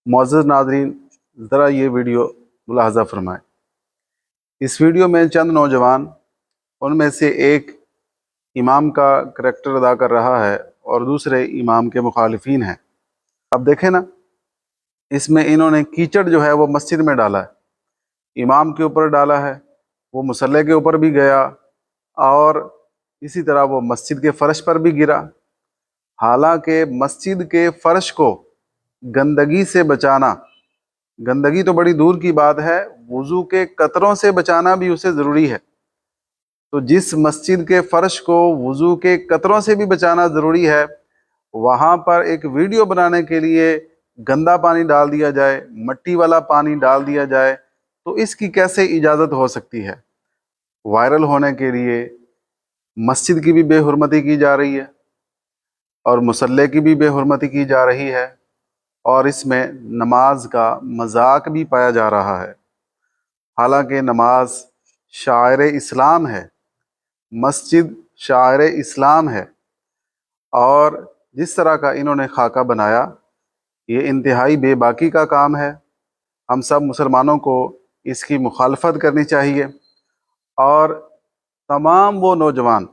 معزز ناظرین، ذرا یہ ویڈیو ملاحظہ فرمائیں۔ اس ویڈیو میں چند نوجوان، ان میں سے ایک امام کا کریکٹر ادا کر رہا ہے اور دوسرے امام کے مخالفین ہیں۔ اب دیکھیں نا، اس میں انہوں نے کیچڑ جو ہے وہ مسجد میں ڈالا ہے، امام کے اوپر ڈالا ہے، وہ مصلی کے اوپر بھی گیا اور اسی طرح وہ مسجد کے فرش پر بھی گرا۔ حالانکہ مسجد کے فرش کو گندگی سے بچانا، گندگی تو بڑی دور کی بات ہے، وضو کے قطروں سے بچانا بھی اسے ضروری ہے۔ تو جس مسجد کے فرش کو وضو کے قطروں سے بھی بچانا ضروری ہے، وہاں پر ایک ویڈیو بنانے کے لیے گندا پانی ڈال دیا جائے، مٹی والا پانی ڈال دیا جائے، تو اس کی کیسے اجازت ہو سکتی ہے؟ وائرل ہونے کے لیے مسجد کی بھی بے حرمتی کی جا رہی ہے اور مصلی کی بھی بے حرمتی کی جا رہی ہے، اور اس میں نماز کا مذاق بھی پایا جا رہا ہے۔ حالانکہ نماز شعائر اسلام ہے، مسجد شعائر اسلام ہے، اور جس طرح کا انہوں نے خاکہ بنایا، یہ انتہائی بے باکی کا کام ہے۔ ہم سب مسلمانوں کو اس کی مخالفت کرنی چاہیے، اور تمام وہ نوجوان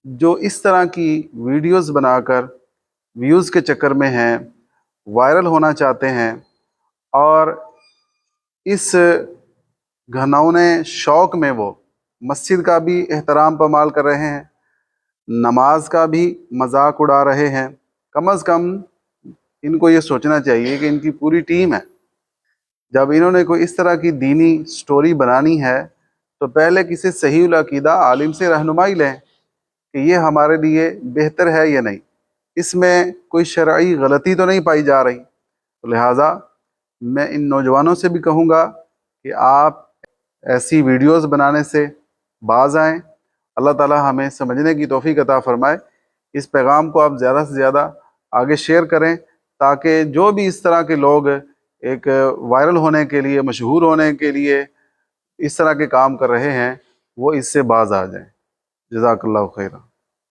جو اس طرح کی ویڈیوز بنا کر ویوز کے چکر میں ہیں، وائرل ہونا چاہتے ہیں، اور اس گھنونے شوق میں وہ مسجد کا بھی احترام پامال کر رہے ہیں، نماز کا بھی مذاق اڑا رہے ہیں، کم از کم ان کو یہ سوچنا چاہیے کہ ان کی پوری ٹیم ہے۔ جب انہوں نے کوئی اس طرح کی دینی سٹوری بنانی ہے تو پہلے کسی صحیح العقیدہ عالم سے رہنمائی لیں کہ یہ ہمارے لیے بہتر ہے یا نہیں، اس میں کوئی شرعی غلطی تو نہیں پائی جا رہی۔ تو لہٰذا میں ان نوجوانوں سے بھی کہوں گا کہ آپ ایسی ویڈیوز بنانے سے باز آئیں۔ اللہ تعالی ہمیں سمجھنے کی توفیق عطا فرمائے۔ اس پیغام کو آپ زیادہ سے زیادہ آگے شیئر کریں، تاکہ جو بھی اس طرح کے لوگ ایک وائرل ہونے کے لیے، مشہور ہونے کے لیے اس طرح کے کام کر رہے ہیں، وہ اس سے باز آ جائیں۔ جزاک اللہ خیرہ۔